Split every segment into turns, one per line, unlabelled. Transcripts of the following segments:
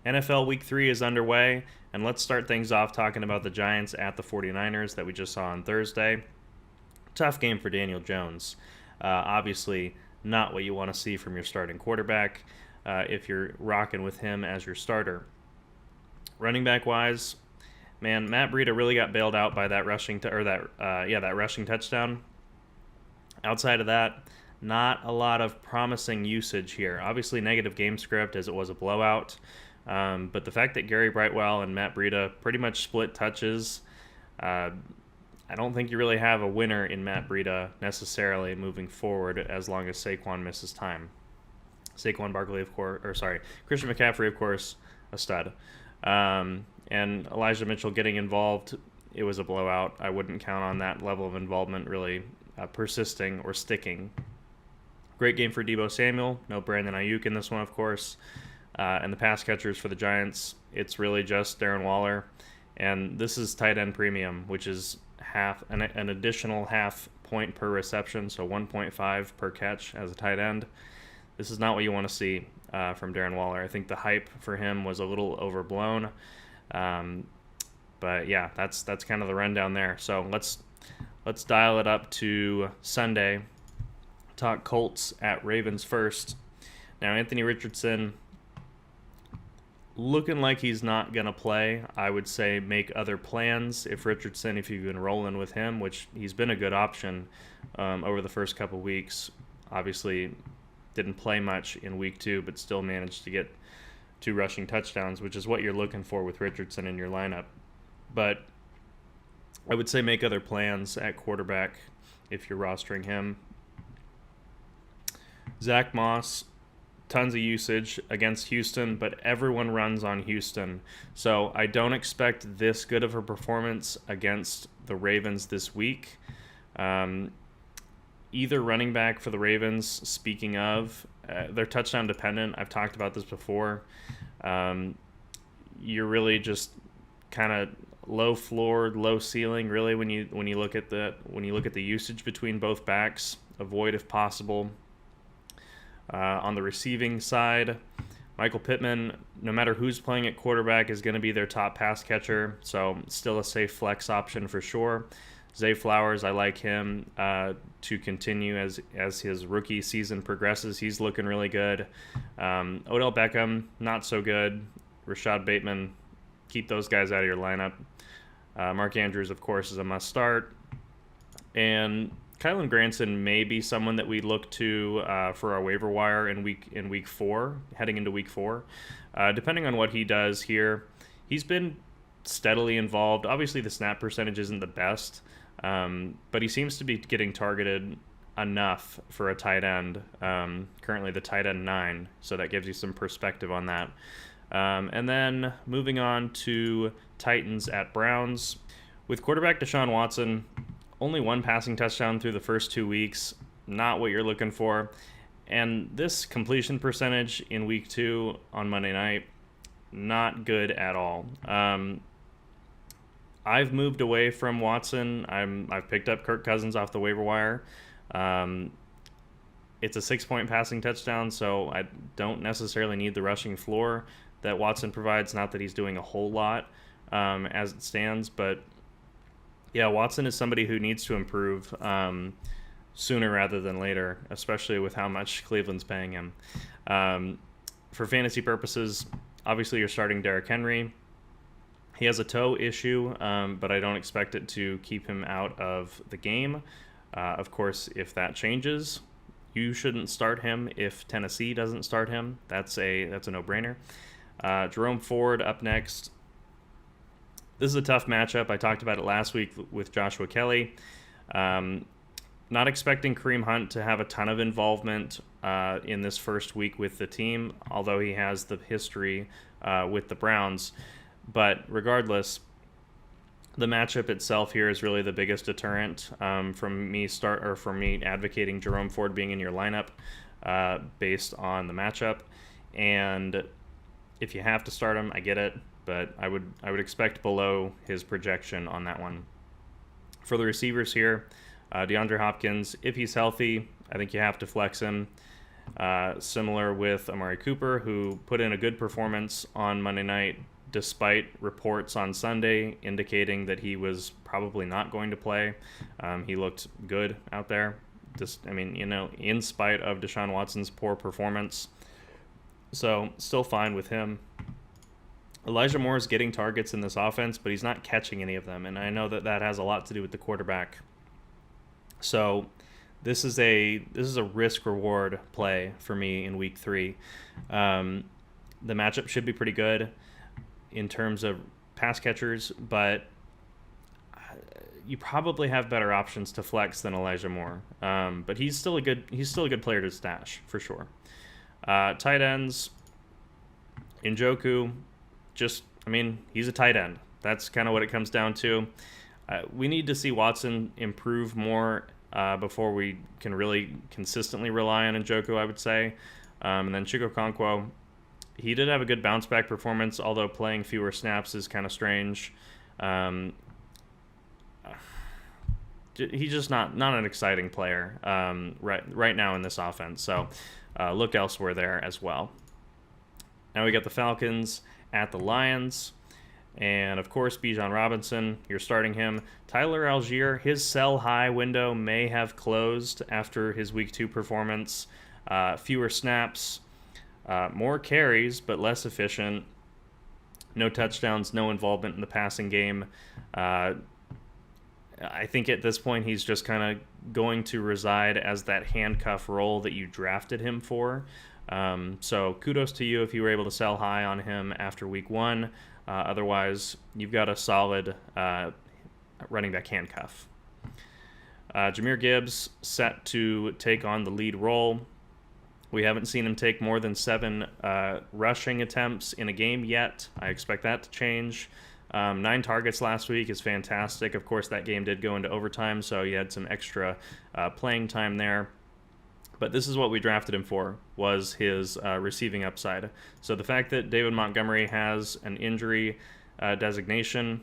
NFL Week 3 is underway, and let's start things off talking about the Giants at the 49ers that we just saw on Thursday. Tough game for Daniel Jones. Obviously, not what you want to see from your starting quarterback if you're rocking with him as your starter. Running back wise, man, Matt Breida really got bailed out by that rushing that rushing touchdown. Outside of that, not a lot of promising usage here. Obviously, negative game script as it was a blowout. But the fact that Gary Brightwell and Matt Breida pretty much split touches, I don't think you really have a winner in Matt Breida necessarily moving forward as long as Saquon misses time. Saquon Barkley, Christian McCaffrey, of course, a stud. And Elijah Mitchell getting involved, it was a blowout. I wouldn't count on that level of involvement really persisting or sticking. Great game for Deebo Samuel. No Brandon Ayuk in this one, of course. And the pass catchers for the Giants, it's really just Darren Waller. And this is tight end premium, which is an additional half point per reception, so 1.5 per catch as a tight end. This is not what you want to see from Darren Waller. I think the hype for him was a little overblown. But yeah, that's kind of the rundown there. So let's dial it up to Sunday. Talk Colts at Ravens first. Now, Anthony Richardson, looking like he's not going to play. I would say make other plans if you've been rolling with him, which he's been a good option over the first couple weeks. Obviously, didn't play much in week 2, but still managed to get 2 rushing touchdowns, which is what you're looking for with Richardson in your lineup. But I would say make other plans at quarterback if you're rostering him. Zach Moss, tons of usage against Houston, but everyone runs on Houston. So I don't expect this good of a performance against the Ravens this week. Either running back for the Ravens, speaking of, they're touchdown dependent. I've talked about this before. You're really just kind of low floor, low ceiling, really, when you look at the usage between both backs. Avoid if possible. On the receiving side, Michael Pittman, no matter who's playing at quarterback, is going to be their top pass catcher, so still a safe flex option for sure. Zay Flowers, I like him to continue as his rookie season progresses. He's looking really good. Odell Beckham, not so good. Rashad Bateman, keep those guys out of your lineup. Mark Andrews, of course, is a must start. And Kylan Granson may be someone that we look to for our waiver wire in week 4, heading into week 4. Depending on what he does here, he's been steadily involved. Obviously, the snap percentage isn't the best, but he seems to be getting targeted enough for a tight end. Currently, the tight end 9, so that gives you some perspective on that. And then moving on to Titans at Browns. With quarterback Deshaun Watson, only 1 passing touchdown through the first 2 weeks, not what you're looking for. And this completion percentage in week 2 on Monday night, not good at all. I've moved away from Watson. I've picked up Kirk Cousins off the waiver wire. It's a 6-point passing touchdown, so I don't necessarily need the rushing floor that Watson provides. Not that he's doing a whole lot as it stands, but yeah, Watson is somebody who needs to improve sooner rather than later, especially with how much Cleveland's paying him. For fantasy purposes, obviously you're starting Derrick Henry. He has a toe issue, but I don't expect it to keep him out of the game. Of course, if that changes, you shouldn't start him if Tennessee doesn't start him. That's a no-brainer. Jerome Ford up next. This is a tough matchup. I talked about it last week with Joshua Kelly. Not expecting Kareem Hunt to have a ton of involvement in this first week with the team, although he has the history with the Browns. But regardless, the matchup itself here is really the biggest deterrent from me advocating Jerome Ford being in your lineup based on the matchup. And if you have to start him, I get it, but I would expect below his projection on that one. For the receivers here, DeAndre Hopkins, if he's healthy, I think you have to flex him. Similar with Amari Cooper, who put in a good performance on Monday night, despite reports on Sunday indicating that he was probably not going to play. He looked good out there. In spite of Deshaun Watson's poor performance. So, still fine with him. Elijah Moore is getting targets in this offense, but he's not catching any of them, and I know that has a lot to do with the quarterback. So, this is a risk-reward play for me in Week 3. The matchup should be pretty good in terms of pass catchers, but you probably have better options to flex than Elijah Moore. But he's still a good player to stash for sure. Tight ends, Njoku, he's a tight end. That's kind of what it comes down to. We need to see Watson improve more before we can really consistently rely on Njoku, I would say. And then Chig Okonkwo, he did have a good bounce back performance, although playing fewer snaps is kind of strange. He's just not an exciting player right now in this offense. So look elsewhere there as well. Now we got the Falcons at the Lions. And, of course, Bijan Robinson, you're starting him. Tyler Algier, his sell-high window may have closed after his Week 2 performance. Fewer snaps, more carries, but less efficient. No touchdowns, no involvement in the passing game. I think at this point he's just kind of going to reside as that handcuff role that you drafted him for. So kudos to you if you were able to sell high on him after Week 1. Otherwise, you've got a solid running back handcuff. Jahmyr Gibbs set to take on the lead role. We haven't seen him take more than 7 rushing attempts in a game yet. I expect that to change. 9 targets last week is fantastic. Of course, that game did go into overtime, so you had some extra playing time there. But this is what we drafted him for, was his receiving upside. So the fact that David Montgomery has an injury designation,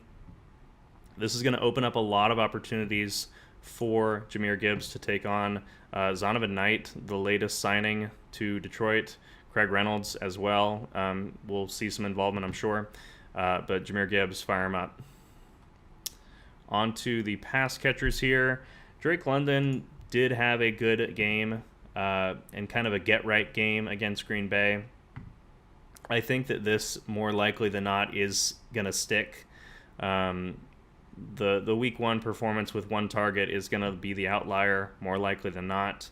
this is going to open up a lot of opportunities for Jahmyr Gibbs to take on Zonovan Knight, the latest signing to Detroit, Craig Reynolds as well. We'll see some involvement, I'm sure. But Jahmyr Gibbs, fire him up. On to the pass catchers here. Drake London did have a good game. And kind of a get-right game against Green Bay. I think that this, more likely than not, is going to stick. The Week 1 performance with 1 target is going to be the outlier, more likely than not.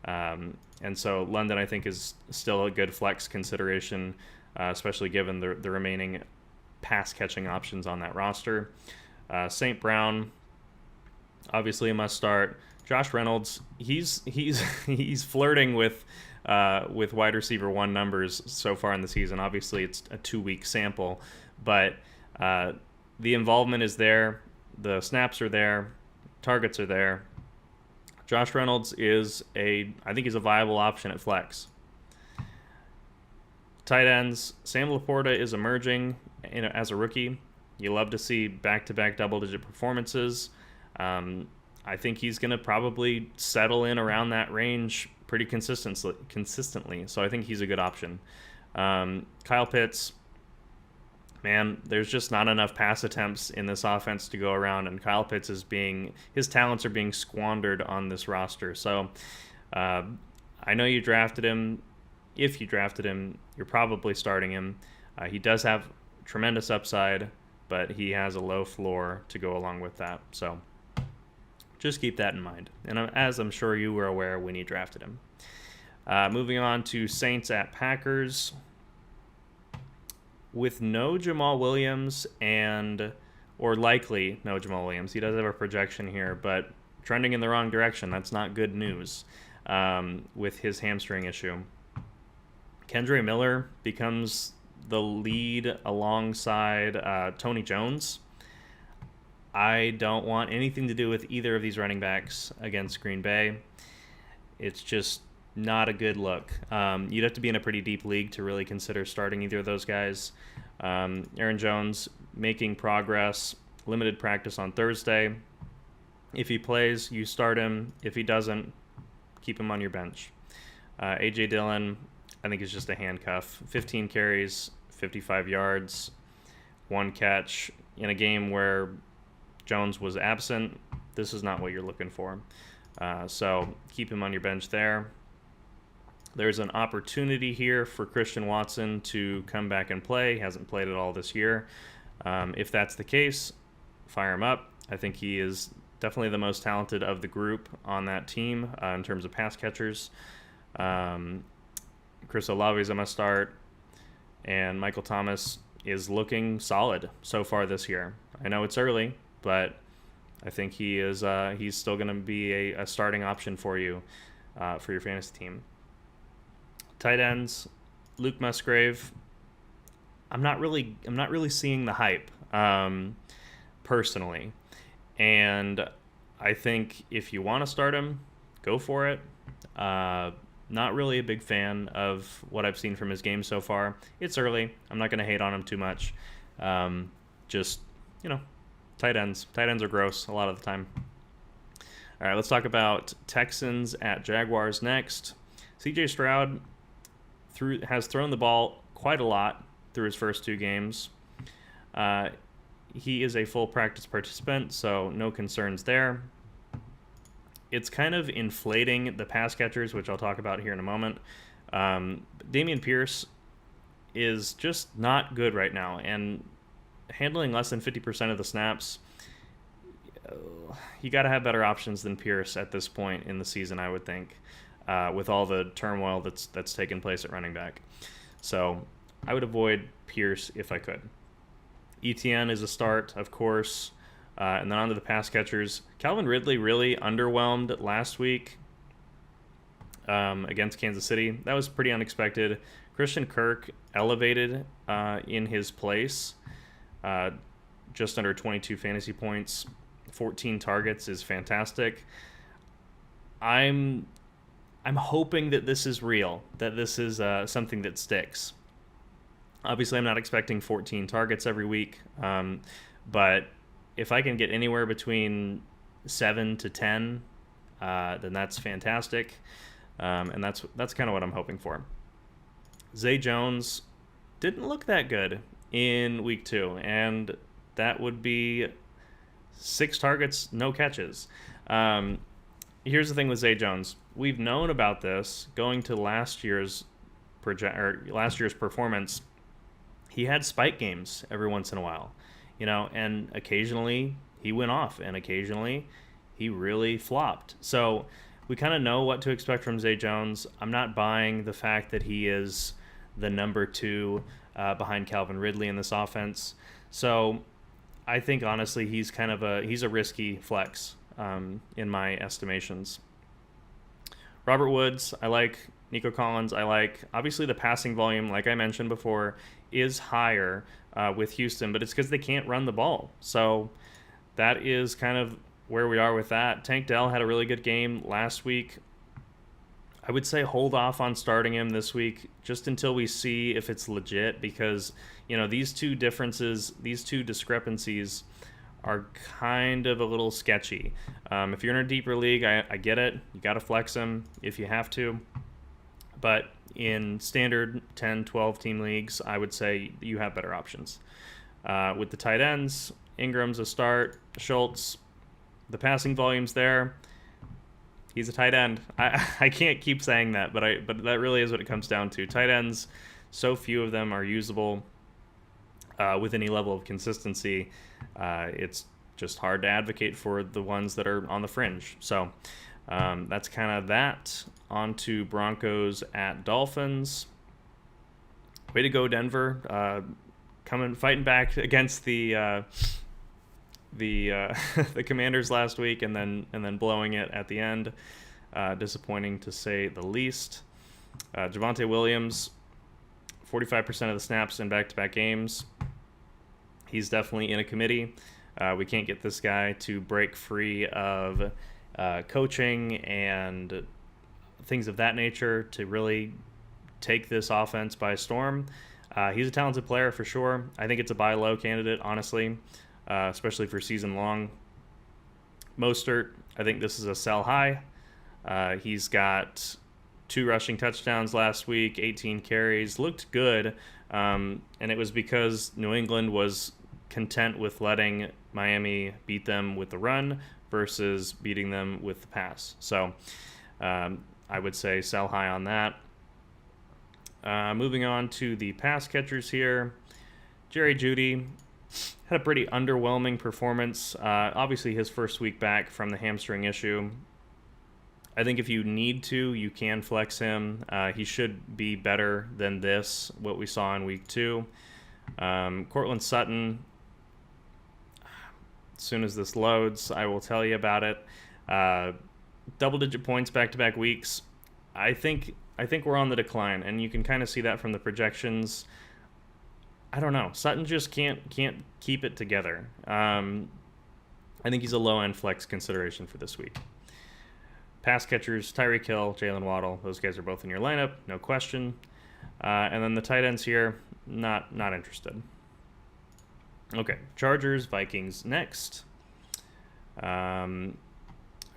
And so London, I think, is still a good flex consideration, especially given the remaining pass-catching options on that roster. St. Brown, obviously a must-start. Josh Reynolds, he's flirting with wide receiver 1 numbers so far in the season. Obviously, it's a 2-week sample, but the involvement is there, the snaps are there, targets are there. Josh Reynolds I think he's a viable option at flex. Tight ends, Sam Laporta is emerging as a rookie. You love to see back-to-back double-digit performances. I think he's going to probably settle in around that range pretty consistently. So I think he's a good option. Kyle Pitts, man, there's just not enough pass attempts in this offense to go around, and Kyle Pitts his talents are being squandered on this roster. So I know you drafted him. If you drafted him, you're probably starting him. He does have tremendous upside, but he has a low floor to go along with that. So just keep that in mind. And as I'm sure you were aware when you drafted him. Moving on to Saints at Packers. With no Jamal Williams or likely no Jamal Williams. He does have a projection here, but trending in the wrong direction. That's not good news with his hamstring issue. Kendre Miller becomes the lead alongside Tony Jones. I don't want anything to do with either of these running backs against Green Bay. It's just not a good look. You'd have to be in a pretty deep league to really consider starting either of those guys. Aaron Jones making progress, limited practice on Thursday. If he plays, you start him. If he doesn't, keep him on your bench. A.J. Dillon, I think, is just a handcuff. 15 carries, 55 yards, 1 catch in a game where Jones was absent. This is not what you're looking for. So keep him on your bench there. There's an opportunity here for Christian Watson to come back and play. He hasn't played at all this year. If that's the case, fire him up. I think he is definitely the most talented of the group on that team in terms of pass catchers. Chris Olave is a must start, and Michael Thomas is looking solid so far this year. I know it's early, but I think he is. He's still going to be a starting option for you for your fantasy team. Tight ends, Luke Musgrave. I'm not really seeing the hype personally, and I think if you want to start him, go for it. Not really a big fan of what I've seen from his game so far. It's early. I'm not going to hate on him too much. Just, tight ends. Tight ends are gross a lot of the time. All right, let's talk about Texans at Jaguars next. CJ Stroud has thrown the ball quite a lot through his first 2 games. He is a full practice participant, so no concerns there. It's kind of inflating the pass catchers, which I'll talk about here in a moment. Dameon Pierce is just not good right now, and handling less than 50% of the snaps, you got to have better options than Pierce at this point in the season, I would think, with all the turmoil that's taken place at running back. So I would avoid Pierce if I could. ETN is a start, of course. And then on to the pass catchers. Calvin Ridley really underwhelmed last week against Kansas City. That was pretty unexpected. Christian Kirk elevated in his place. Just under 22 fantasy points. 14 targets is fantastic. I'm hoping that this is real, that this is something that sticks. Obviously, I'm not expecting 14 targets every week, but if I can get anywhere between 7 to 10, then that's fantastic, and that's kind of what I'm hoping for. Zay Jones didn't look that good in week 2, and that would be 6 targets, no catches. Here's the thing with Zay Jones. We've known about this going to last year's performance. He had spike games every once in a while. And occasionally he went off, and occasionally he really flopped. So we kind of know what to expect from Zay Jones. I'm not buying the fact that he is the number 2 behind Calvin Ridley in this offense. So I think honestly he's a risky flex in my estimations. Robert Woods, I like. Nico Collins, I like. Obviously the passing volume, like I mentioned before, is higher with Houston, but it's because they can't run the ball. So that is kind of where we are with that. Tank Dell had a really good game last week. I would say hold off on starting him this week just until we see if it's legit, because these two discrepancies are kind of a little sketchy. If you're in a deeper league, I get it. You got to flex him if you have to. But in standard 10, 12 team leagues, I would say you have better options. With the tight ends, Ingram's a start. Schultz, the passing volume's there. He's a tight end. I can't keep saying that, but that really is what it comes down to. Tight ends, so few of them are usable with any level of consistency. It's just hard to advocate for the ones that are on the fringe. So that's kind of that. On to Broncos at Dolphins. Way to go, Denver. Fighting back against the the Commanders last week, and then blowing it at the end. Disappointing to say the least. Javonte Williams, 45% of the snaps in back-to-back games. He's definitely in a committee. We can't get this guy to break free of coaching and things of that nature to really take this offense by storm. He's a talented player for sure. I think it's a buy low candidate, honestly, especially for season long. Mostert, I think this is a sell high. He's got 2 rushing touchdowns last week, 18 carries, looked good, and it was because New England was content with letting Miami beat them with the run versus beating them with the pass. So I would say sell high on that. Moving on to the pass catchers here. Jerry Jeudy had a pretty underwhelming performance. Obviously, his first week back from the hamstring issue. I think if you need to, you can flex him. He should be better than this, what we saw in week 2. Cortland Sutton, as soon as this loads, I will tell you about it. Double-digit points back-to-back weeks. I think we're on the decline, and you can kind of see that from the projections. I don't know. Sutton just can't keep it together. I think he's a low-end flex consideration for this week. Pass catchers, Tyreek Hill, Jalen Waddle. Those guys are both in your lineup, no question. And then the tight ends here, not interested. Okay, Chargers, Vikings next. As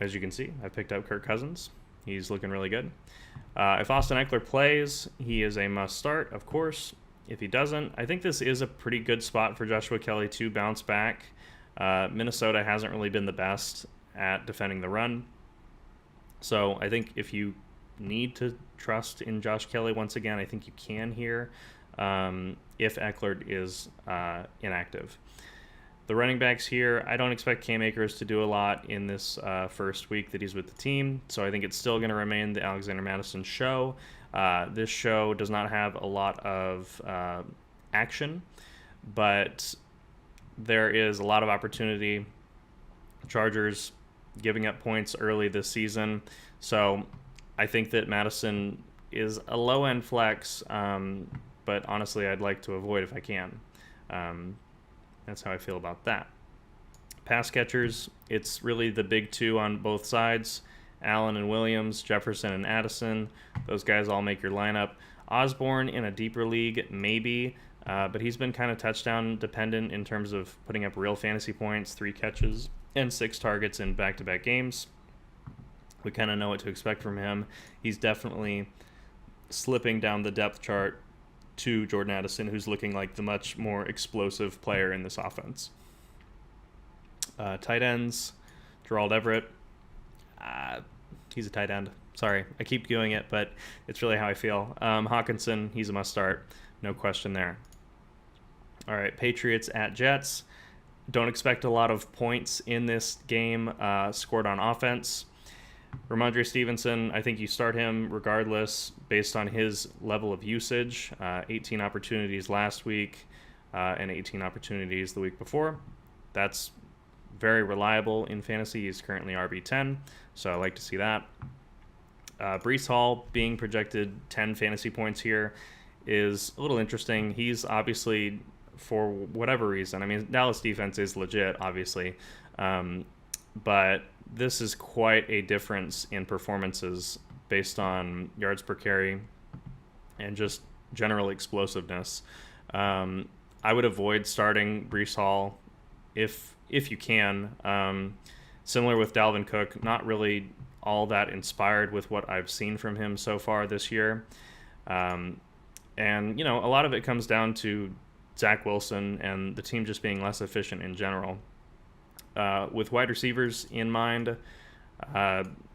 you can see, I picked up Kirk Cousins. He's looking really good. If Austin Eckler plays, he is a must-start, of course. If he doesn't, I think this is a pretty good spot for Joshua Kelly to bounce back. Minnesota hasn't really been the best at defending the run. So I think if you need to trust in Josh Kelly once again, I think you can here if Eckler is inactive. The running backs here, I don't expect Cam Akers to do a lot in this first week that he's with the team, so I think it's still going to remain the Alexander Mattison show. This show does not have a lot of action, but there is a lot of opportunity. Chargers giving up points early this season, so I think that Mattison is a low-end flex, but honestly I'd like to avoid if I can. That's how I feel about that. Pass catchers, it's really the big 2 on both sides. Allen and Williams, Jefferson and Addison. Those guys all make your lineup. Osborne in a deeper league, maybe, but he's been kind of touchdown dependent in terms of putting up real fantasy points, 3 catches and 6 targets in back-to-back games. We kind of know what to expect from him. He's definitely slipping down the depth chart to Jordan Addison, who's looking like the much more explosive player in this offense. Tight ends, Gerald Everett. He's a tight end. Sorry, I keep doing it, but it's really how I feel. Hawkinson, he's a must-start. No question there. All right, Patriots at Jets. Don't expect a lot of points in this game scored on offense. Ramondre Stevenson, I think you start him regardless based on his level of usage. 18 opportunities last week and 18 opportunities the week before. That's very reliable in fantasy. He's currently RB10, so I like to see that. Breece Hall being projected 10 fantasy points here is a little interesting. He's obviously, for whatever reason, I mean, Dallas defense is legit, obviously, but this is quite a difference in performances based on yards per carry and just general explosiveness. I would avoid starting Breece Hall if you can. Similar with Dalvin Cook, not really all that inspired with what I've seen from him so far this year. And, you know, a lot of it comes down to Zach Wilson and the team just being less efficient in general. With wide receivers in mind,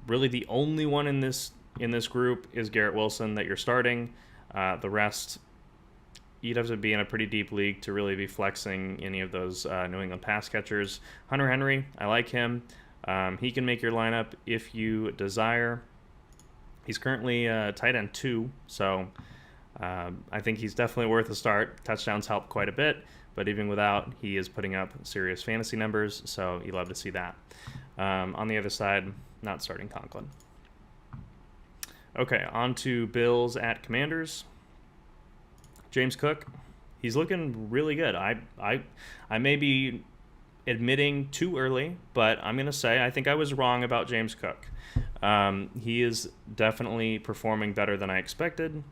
really the only one in this group is Garrett Wilson that you're starting. The rest, you'd have to be in a pretty deep league to really be flexing any of those New England pass catchers. Hunter Henry, I like him. He can make your lineup if you desire. He's currently tight end 2, so I think he's definitely worth a start. Touchdowns help quite a bit, but even without, he is putting up serious fantasy numbers, so you love to see that. On the other side, not starting Conklin. Okay, on to Bills at Commanders. James Cook, he's looking really good. I may be admitting too early, but I'm going to say I think I was wrong about James Cook. He is definitely performing better than I expected,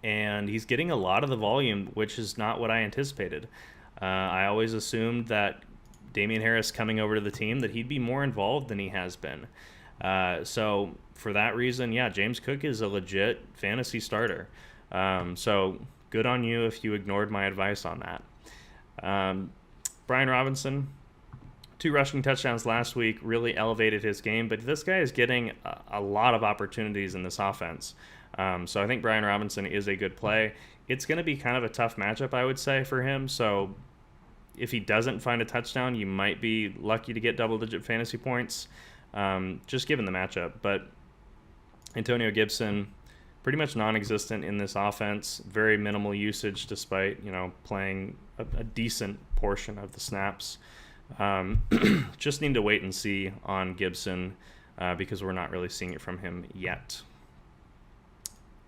and he's getting a lot of the volume, which is not what I anticipated. I always assumed that Damian Harris coming over to the team, that he'd be more involved than he has been. So for that reason, yeah, James Cook is a legit fantasy starter. So good on you if you ignored my advice on that. Brian Robinson, 2 rushing touchdowns last week, really elevated his game, but this guy is getting a lot of opportunities in this offense. So I think Brian Robinson is a good play. It's going to be kind of a tough matchup, I would say, for him. So if he doesn't find a touchdown, you might be lucky to get double-digit fantasy points, just given the matchup. But Antonio Gibson, pretty much non-existent in this offense. Very minimal usage, despite playing a decent portion of the snaps. Just need to wait and see on Gibson because we're not really seeing it from him yet.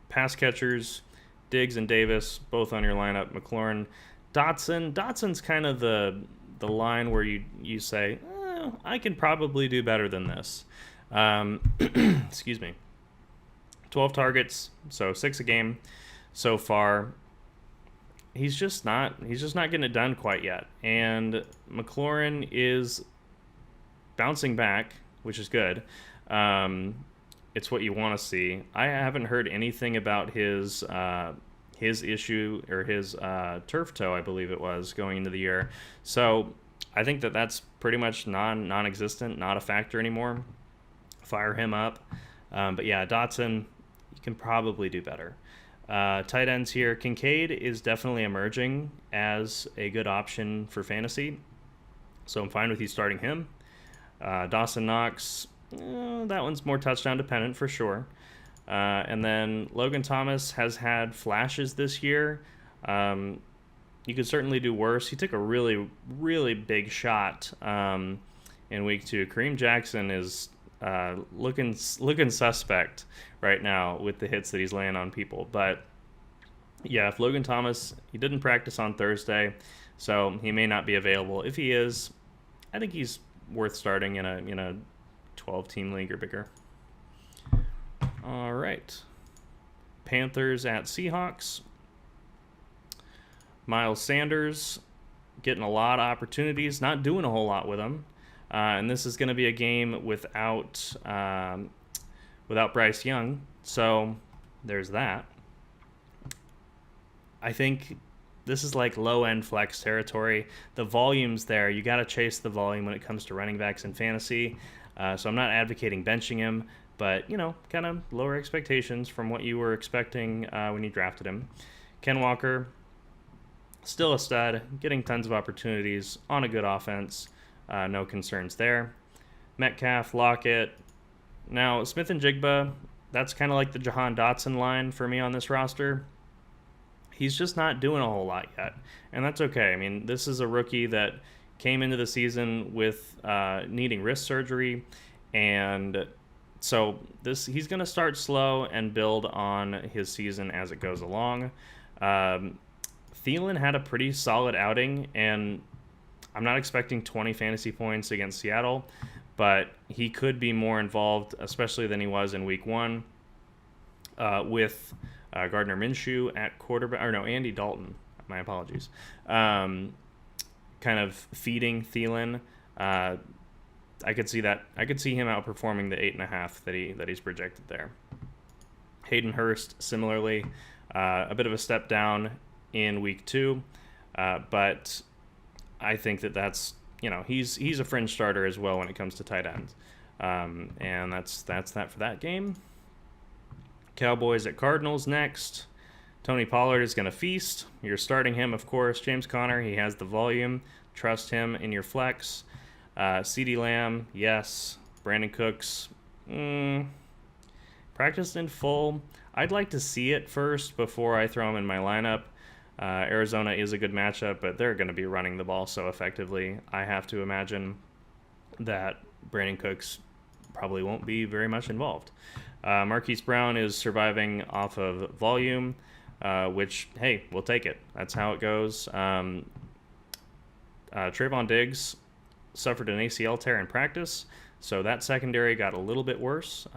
Pass catchers, Diggs and Davis, both on your lineup. McLaurin, Dotson's kind of the line where you say, I can probably do better than this. Excuse me. 12 targets, so 6 a game so far. He's just not getting it done quite yet. And McLaurin is bouncing back, which is good. It's what you want to see. I haven't heard anything about his issue or his turf toe, I believe it was, going into the year. So I think that's pretty much non-existent, not a factor anymore. Fire him up. But yeah, Dotson, you can probably do better. Tight ends here, Kincaid is definitely emerging as a good option for fantasy, so I'm fine with you starting him. Dawson Knox, that one's more touchdown dependent for sure. And then Logan Thomas has had flashes this year. You could certainly do worse. He took a really, really big shot in week 2. Kareem Jackson is looking suspect right now with the hits that he's laying on people. But yeah, if Logan Thomas, he didn't practice on Thursday, so he may not be available. If he is, I think he's worth starting in a 12-team league or bigger. All right, Panthers at Seahawks. Miles Sanders getting a lot of opportunities, not doing a whole lot with them. And this is going to be a game without Bryce Young, so there's that. I think this is like low-end flex territory. The volume's there. You got to chase the volume when it comes to running backs in fantasy. So I'm not advocating benching him, but, kind of lower expectations from what you were expecting when you drafted him. Ken Walker, still a stud, getting tons of opportunities on a good offense. No concerns there. Metcalf, Lockett. Now, Smith and Jigba, that's kind of like the Jahan Dotson line for me on this roster. He's just not doing a whole lot yet, and that's okay. I mean, this is a rookie that came into the season with needing wrist surgery, and so he's going to start slow and build on his season as it goes along. Thielen had a pretty solid outing, and I'm not expecting 20 fantasy points against Seattle, but he could be more involved, especially than he was in week 1 with Gardner Minshew at quarterback. Or no, Andy Dalton. My apologies. Kind of feeding Thielen. I could see that. I could see him outperforming the 8.5 that he's projected there. Hayden Hurst, similarly, a bit of a step down in week 2, but I think that's he's a fringe starter as well when it comes to tight ends, and that's that for that game. Cowboys at Cardinals next. Tony Pollard is going to feast. You're starting him, of course. James Conner, he has the volume. Trust him in your flex. CeeDee Lamb, yes. Brandon Cooks, practiced in full. I'd like to see it first before I throw him in my lineup. Arizona is a good matchup, but they're going to be running the ball so effectively. I have to imagine that Brandon Cooks probably won't be very much involved. Marquise Brown is surviving off of volume, which, hey, we'll take it. That's how it goes. Trayvon Diggs suffered an ACL tear in practice, so that secondary got a little bit worse.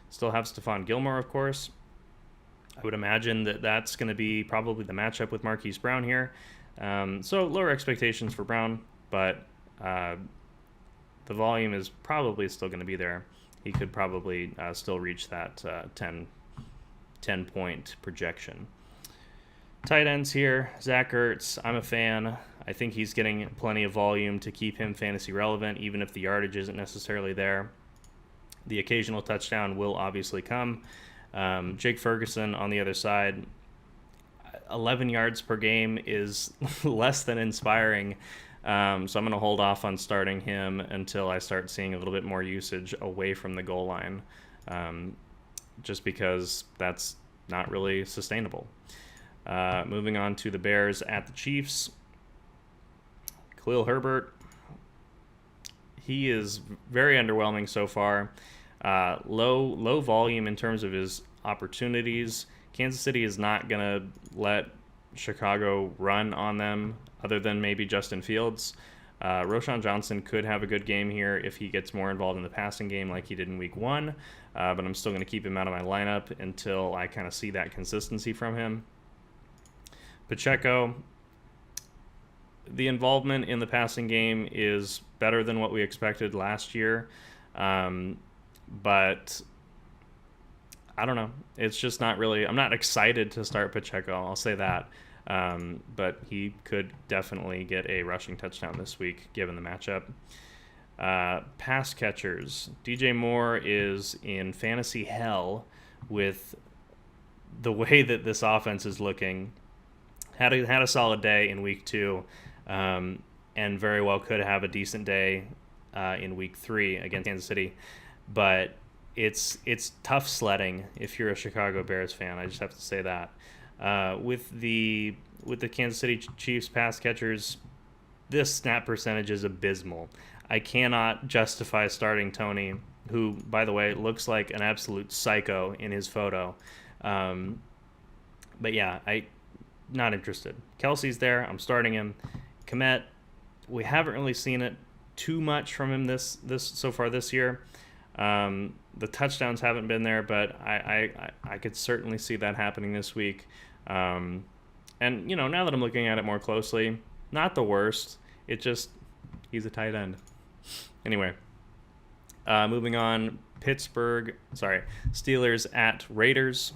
Still have Stephon Gilmore, of course. I would imagine that's going to be probably the matchup with Marquise Brown here. So lower expectations for Brown, but the volume is probably still going to be there. he could probably still reach that 10-point projection. Tight ends here, Zach Ertz, I'm a fan. I think he's getting plenty of volume to keep him fantasy relevant, even if the yardage isn't necessarily there. The occasional touchdown will obviously come. Jake Ferguson on the other side, 11 yards per game is less than inspiring. So I'm going to hold off on starting him until I start seeing a little bit more usage away from the goal line, just because that's not really sustainable. Moving on to the Bears at the Chiefs. Khalil Herbert, he is very underwhelming so far. Low volume in terms of his opportunities. Kansas City is not going to let Chicago run on them other than maybe Justin Fields. Roschon Johnson could have a good game here if he gets more involved in the passing game like he did in week 1, but I'm still going to keep him out of my lineup until I kind of see that consistency from him. Pacheco, the involvement in the passing game is better than what we expected last year, but I don't know. It's just not really – I'm not excited to start Pacheco, I'll say that. But he could definitely get a rushing touchdown this week given the matchup. Pass catchers. DJ Moore is in fantasy hell with the way that this offense is looking. Had a solid day in week 2, and very well could have a decent day in week 3 against Kansas City. But it's tough sledding if you're a Chicago Bears fan. I just have to say that. With the Kansas City Chiefs pass catchers, this snap percentage is abysmal. I cannot justify starting Tony, who, by the way, looks like an absolute psycho in his photo. But yeah, not interested. Kelsey's there. I'm starting him. Kmet, we haven't really seen it too much from him this so far this year. The touchdowns haven't been there, but I could certainly see that happening this week. And now that I'm looking at it more closely, not the worst. It just he's a tight end. Anyway, moving on. Steelers at Raiders.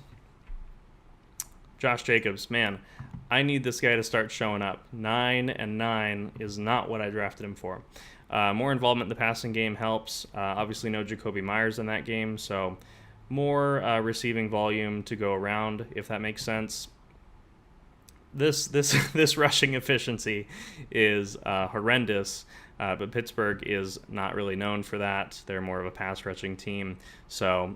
Josh Jacobs, man, I need this guy to start showing up. 9-9 is not what I drafted him for. More involvement in the passing game helps. Obviously, no Jacoby Myers in that game, so more receiving volume to go around, if that makes sense. This rushing efficiency is horrendous, but Pittsburgh is not really known for that. They're more of a pass rushing team, so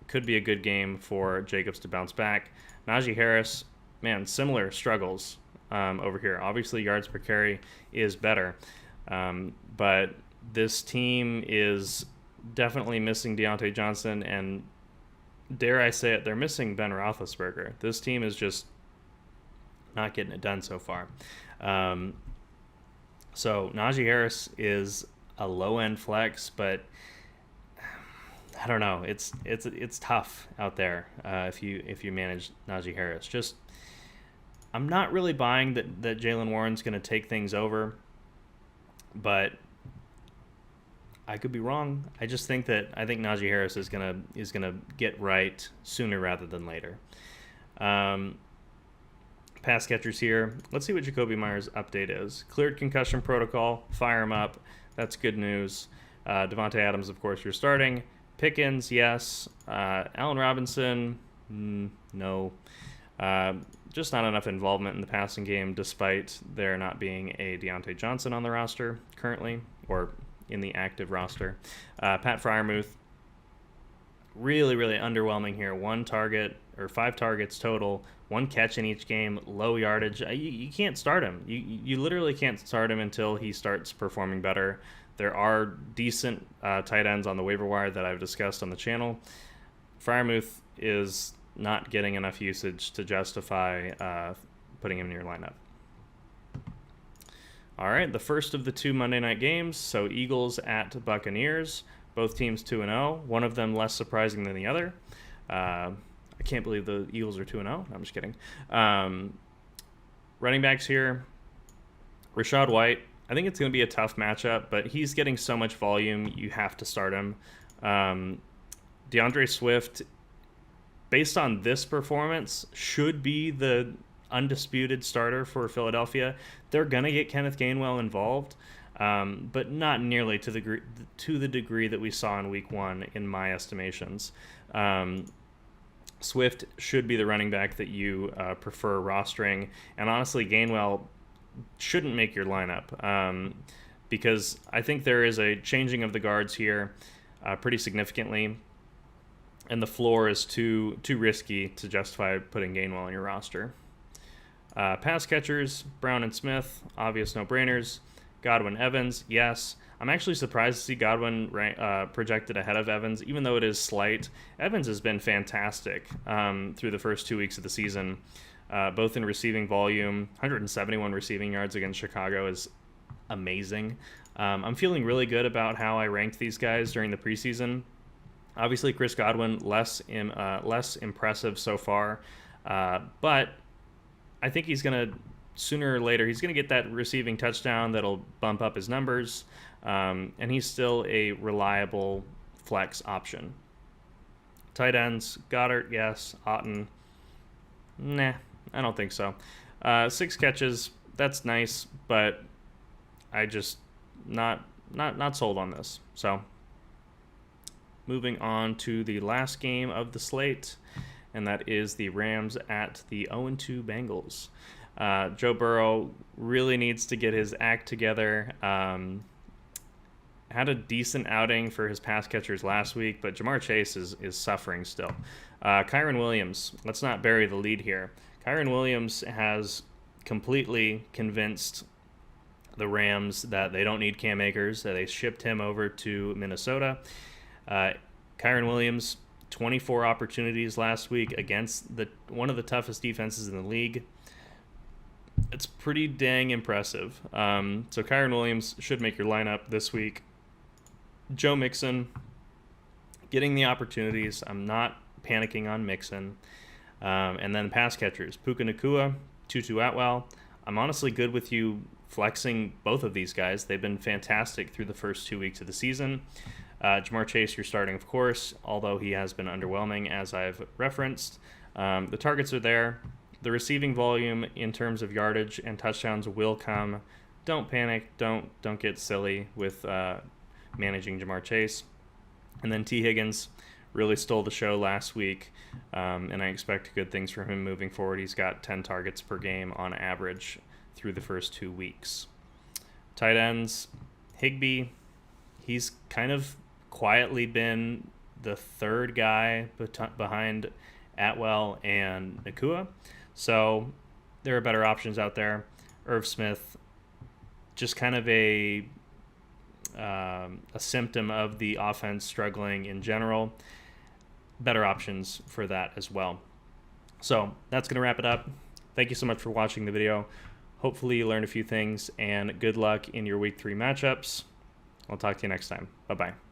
could be a good game for Jacobs to bounce back. Najee Harris, man, similar struggles over here. Obviously, yards per carry is better. But this team is definitely missing Deontay Johnson, and dare I say it, they're missing Ben Roethlisberger. This team is just not getting it done so far. So Najee Harris is a low-end flex, but I don't know. It's tough out there if you manage Najee Harris. Just I'm not really buying that Jaylen Warren's going to take things over, but I could be wrong. I think Najee Harris is gonna get right sooner rather than later. Pass catchers here. Let's see what Jacoby Myers' update is. Cleared concussion protocol. Fire him up. That's good news. Devontae Adams, of course, you're starting. Pickens, yes. Allen Robinson, no. Just not enough involvement in the passing game, despite there not being a Deontay Johnson on the roster currently, or in the active roster. Pat Freiermuth, really, really underwhelming here. 5 targets total, 1 catch in each game, low yardage. You can't start him. You literally can't start him until he starts performing better. There are decent tight ends on the waiver wire that I've discussed on the channel. Freiermuth is not getting enough usage to justify putting him in your lineup. All right, the first of the 2 Monday night games. So Eagles at Buccaneers. Both teams 2-0. One of them less surprising than the other. I can't believe the Eagles are 2-0. No, I'm just kidding. Running backs here. Rachaad White. I think it's going to be a tough matchup, but he's getting so much volume, you have to start him. DeAndre Swift, based on this performance, should be the undisputed starter for Philadelphia. They're going to get Kenneth Gainwell involved, but not nearly to the degree that we saw in Week 1, in my estimations. Swift should be the running back that you prefer rostering, and honestly, Gainwell shouldn't make your lineup because I think there is a changing of the guards here pretty significantly, and the floor is too risky to justify putting Gainwell on your roster. Pass catchers, Brown and Smith, obvious no-brainers. Godwin, Evans, yes. I'm actually surprised to see Godwin projected ahead of Evans, even though it is slight. Evans has been fantastic through the first 2 weeks of the season, both in receiving volume. 171 receiving yards against Chicago is amazing. I'm feeling really good about how I ranked these guys during the preseason. Obviously, Chris Godwin, less impressive so far, but I think he's going to, sooner or later, he's going to get that receiving touchdown that'll bump up his numbers, and he's still a reliable flex option. Tight ends, Goddard, yes. Otton, nah, I don't think so. 6 catches, that's nice, but I just not sold on this. So moving on to the last game of the slate, and that is the Rams at the 0-2 Bengals. Joe Burrow really needs to get his act together. Had a decent outing for his pass catchers last week, but Jamar Chase is suffering still. Kyren Williams, let's not bury the lead here. Kyren Williams has completely convinced the Rams that they don't need Cam Akers, that they shipped him over to Minnesota. Kyren Williams, 24 opportunities last week against one of the toughest defenses in the league. It's pretty dang impressive. So Kyren Williams should make your lineup this week. Joe Mixon, getting the opportunities. I'm not panicking on Mixon. And then pass catchers, Puka Nacua, Tutu Atwell. I'm honestly good with you flexing both of these guys. They've been fantastic through the first 2 weeks of the season. Jamar Chase, you're starting, of course, although he has been underwhelming, as I've referenced. The targets are there. The receiving volume in terms of yardage and touchdowns will come. Don't panic. Don't get silly with managing Jamar Chase. And then T. Higgins really stole the show last week, and I expect good things from him moving forward. He's got 10 targets per game on average through the first 2 weeks. Tight ends, Higbee, he's kind of quietly been the third guy behind Atwell and Nacua. So there are better options out there. Irv Smith, just kind of a symptom of the offense struggling in general. Better options for that as well. So that's going to wrap it up. Thank you so much for watching the video. Hopefully you learned a few things, and good luck in your Week 3 matchups. I'll talk to you next time. Bye-bye.